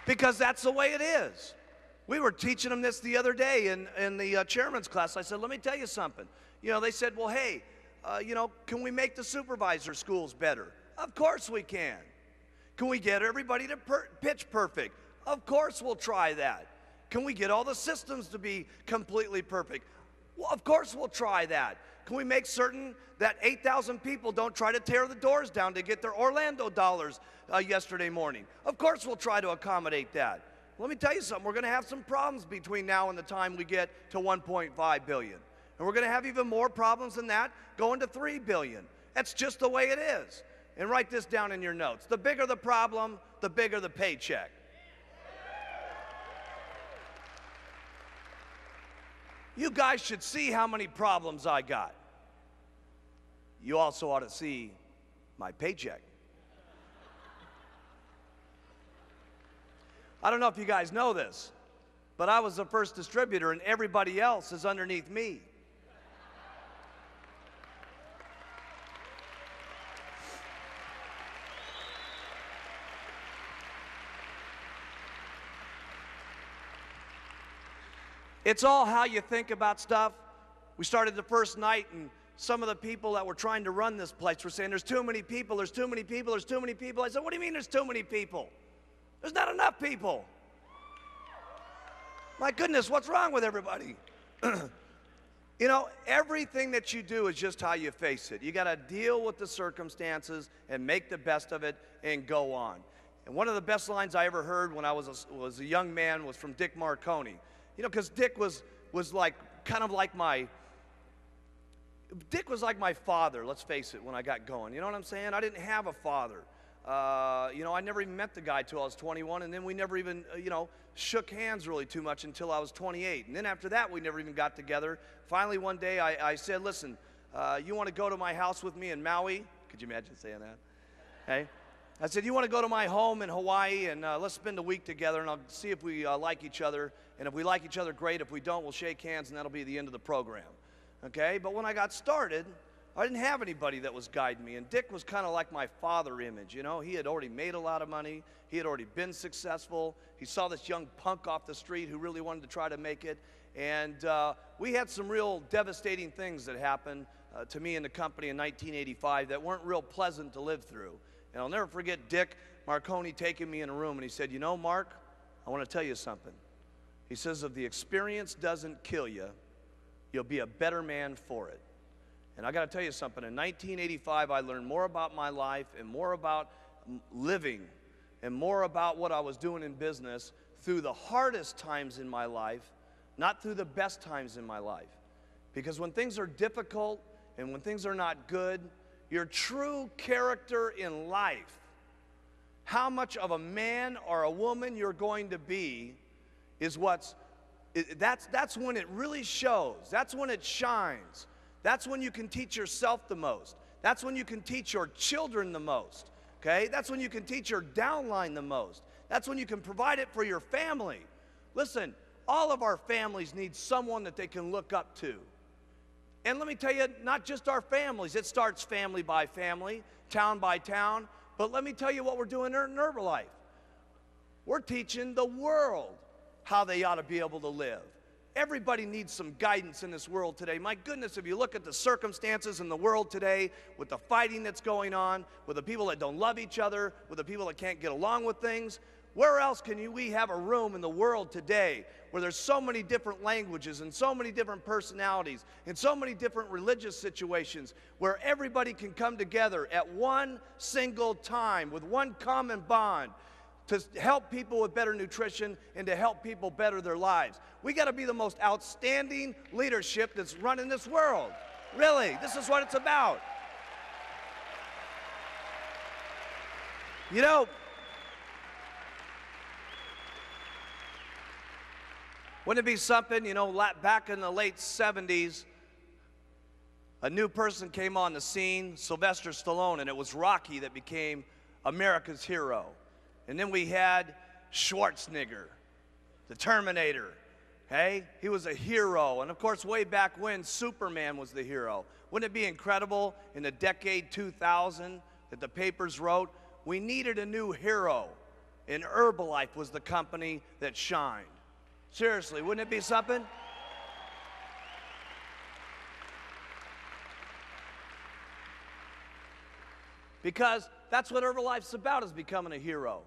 because that's the way it is. We were teaching them this the other day in the chairman's class. I said, let me tell you something. You know, they said, well, hey, you know, can we make the supervisor schools better? Of course we can. Can we get everybody to pitch perfect? Of course we'll try that. Can we get all the systems to be completely perfect? Well, of course we'll try that. Can we make certain that 8,000 people don't try to tear the doors down to get their Orlando dollars yesterday morning? Of course we'll try to accommodate that. Let me tell you something. We're going to have some problems between now and the time we get to 1.5 billion. And we're going to have even more problems than that going to 3 billion. That's just the way it is. And write this down in your notes. The bigger the problem, the bigger the paycheck. You guys should see how many problems I got. You also ought to see my paycheck. I don't know if you guys know this, but I was the first distributor and everybody else is underneath me. It's all how you think about stuff. We started the first night and some of the people that were trying to run this place were saying, there's too many people, there's too many people, there's too many people. I said, what do you mean there's too many people? There's not enough people. My goodness, what's wrong with everybody? You know, everything that you do is just how you face it. You got to deal with the circumstances and make the best of it and go on. And one of the best lines I ever heard when I was a young man was from Dick Marconi. You know, because Dick was like, kind of like Dick was like my father, let's face it, when I got going. You know what I'm saying? I didn't have a father. You know, I never even met the guy till I was 21, and then we never even, you know, shook hands really too much until I was 28. And then after that, we never even got together. Finally, one day, I said, listen, you want to go to my house with me in Maui? Could you imagine saying that? Hey? I said, you want to go to my home in Hawaii, and let's spend a week together, and I'll see if we like each other. And if we like each other, great. If we don't, we'll shake hands, and that'll be the end of the program. Okay? But when I got started, I didn't have anybody that was guiding me. And Dick was kind of like my father image, you know. He had already made a lot of money. He had already been successful. He saw this young punk off the street who really wanted to try to make it. And we had some real devastating things that happened to me and the company in 1985 that weren't real pleasant to live through. And I'll never forget Dick Marconi taking me in a room, and he said, you know, Mark, I want to tell you something. He says, if the experience doesn't kill you, you'll be a better man for it. And I got to tell you something. In 1985, I learned more about my life and more about living and more about what I was doing in business through the hardest times in my life, not through the best times in my life. Because when things are difficult and when things are not good, your true character in life, how much of a man or a woman you're going to be, is that's when it really shows. That's when it shines. That's when you can teach yourself the most. That's when you can teach your children the most. Okay? That's when you can teach your downline the most. That's when you can provide it for your family. Listen, all of our families need someone that they can look up to. And let me tell you, not just our families. It starts family by family, town by town. But let me tell you what we're doing in Herbalife. We're teaching the world how they ought to be able to live. Everybody needs some guidance in this world today. My goodness, if you look at the circumstances in the world today, with the fighting that's going on, with the people that don't love each other, with the people that can't get along with things, where else can we have a room in the world today where there's so many different languages and so many different personalities and so many different religious situations where everybody can come together at one single time with one common bond to help people with better nutrition and to help people better their lives. We got to be the most outstanding leadership that's running this world. Really, this is what it's about. You know, wouldn't it be something, you know, back in the late 70s, a new person came on the scene, Sylvester Stallone, and it was Rocky that became America's hero. And then we had Schwarzenegger, the Terminator. Hey, he was a hero. And of course, way back when, Superman was the hero. Wouldn't it be incredible in the decade 2000 that the papers wrote, we needed a new hero. and Herbalife was the company that shined. Seriously, wouldn't it be something? Because that's what Herbalife's about, is becoming a hero.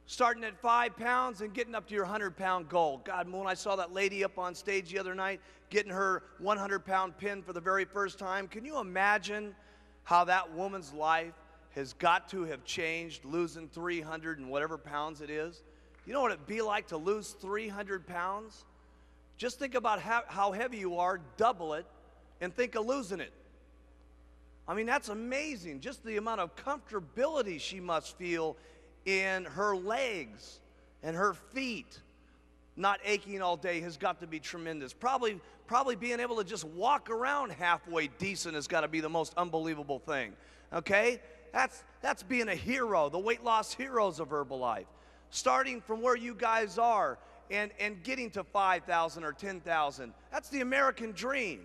Starting at 5 pounds and getting up to your 100-pound goal. God, when I saw that lady up on stage the other night getting her 100-pound pin for the very first time, can you imagine how that woman's life has got to have changed, losing 300 and whatever pounds it is? You know what it'd be like to lose 300 pounds? Just think about how heavy you are, double it, and think of losing it. I mean, that's amazing. Just the amount of comfortability she must feel in her legs and her feet not aching all day has got to be tremendous. Probably being able to just walk around halfway decent has got to be the most unbelievable thing. Okay? That's being a hero, the weight loss heroes of Herbalife. Starting from where you guys are and getting to 5,000 or 10,000. That's the American dream.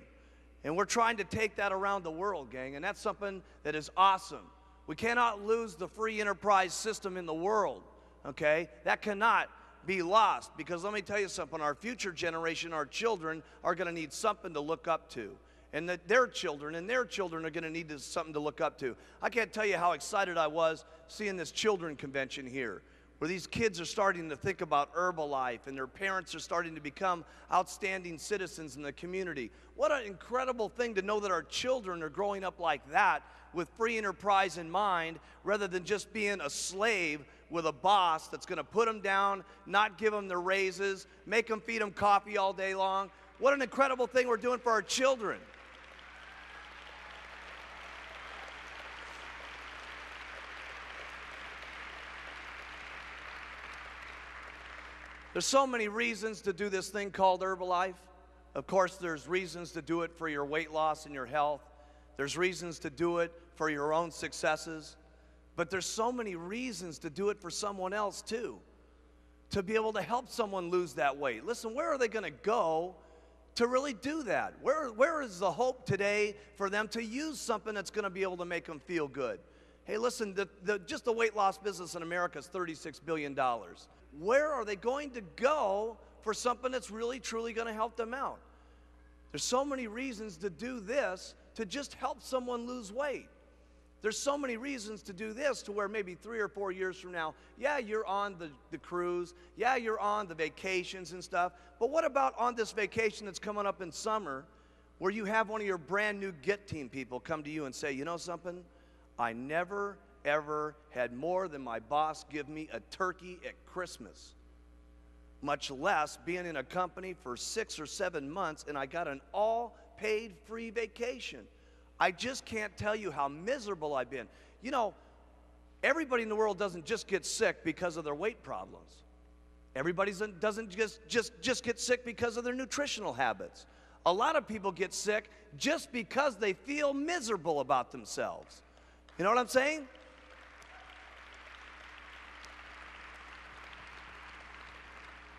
And we're trying to take that around the world, gang, and that's something that is awesome. We cannot lose the free enterprise system in the world, okay? That cannot be lost, because let me tell you something, our future generation, our children, are going to need something to look up to. And that their children are going to need something to look up to. I can't tell you how excited I was seeing this children convention here, where these kids are starting to think about Herbalife, and their parents are starting to become outstanding citizens in the community. What an incredible thing to know that our children are growing up like that, with free enterprise in mind, rather than just being a slave with a boss that's going to put them down, not give them their raises, make them feed them coffee all day long. What an incredible thing we're doing for our children. There's so many reasons to do this thing called Herbalife. Of course, there's reasons to do it for your weight loss and your health. There's reasons to do it for your own successes. But there's so many reasons to do it for someone else too. To be able to help someone lose that weight. Listen, where are they going to go to really do that? Where is the hope today for them to use something that's going to be able to make them feel good? Hey, listen, just the weight loss business in America is $36 billion. Where are they going to go for something that's really, truly going to help them out? There's so many reasons to do this, to just help someone lose weight. There's so many reasons to do this to where maybe 3 or 4 years from now, yeah, you're on the cruise, yeah, you're on the vacations and stuff, but what about on this vacation that's coming up in summer, where you have one of your brand new Get Team people come to you and say, you know something, I never ever had more than my boss give me a turkey at Christmas, much less being in a company for 6 or 7 months and I got an all-paid free vacation. I just can't tell you how miserable I've been. You know, everybody in the world doesn't just get sick because of their weight problems. Everybody doesn't just get sick because of their nutritional habits. A lot of people get sick just because they feel miserable about themselves. You know what I'm saying?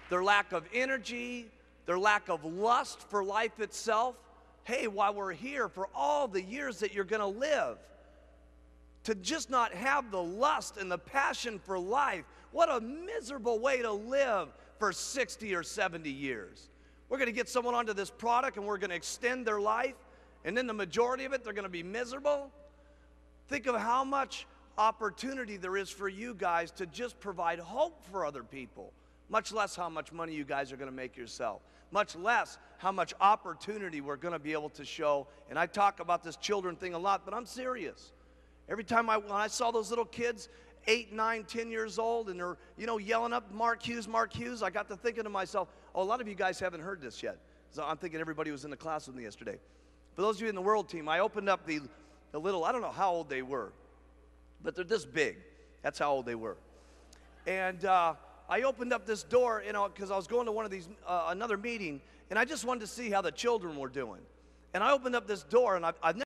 Their lack of energy, their lack of lust for life itself. Hey, while we're here, for all the years that you're going to live, to just not have the lust and the passion for life, what a miserable way to live for 60 or 70 years. We're going to get someone onto this product and we're going to extend their life, and then the majority of it, they're going to be miserable. Think of how much opportunity there is for you guys to just provide hope for other people. Much less how much money you guys are going to make yourself. Much less how much opportunity we're going to be able to show. And I talk about this children thing a lot, but I'm serious. Every time when I saw those little kids, 8, 9, 10 years old, and they're, you know, yelling up, Mark Hughes, I got to thinking to myself, oh, a lot of you guys haven't heard this yet. So I'm thinking everybody was in the class with me yesterday. For those of you in the world team, I opened up the little, I don't know how old they were, but they're this big. That's how old they were. And I opened up this door, you know, because I was going to one of these, another meeting, and I just wanted to see how the children were doing. And I opened up this door, and I've never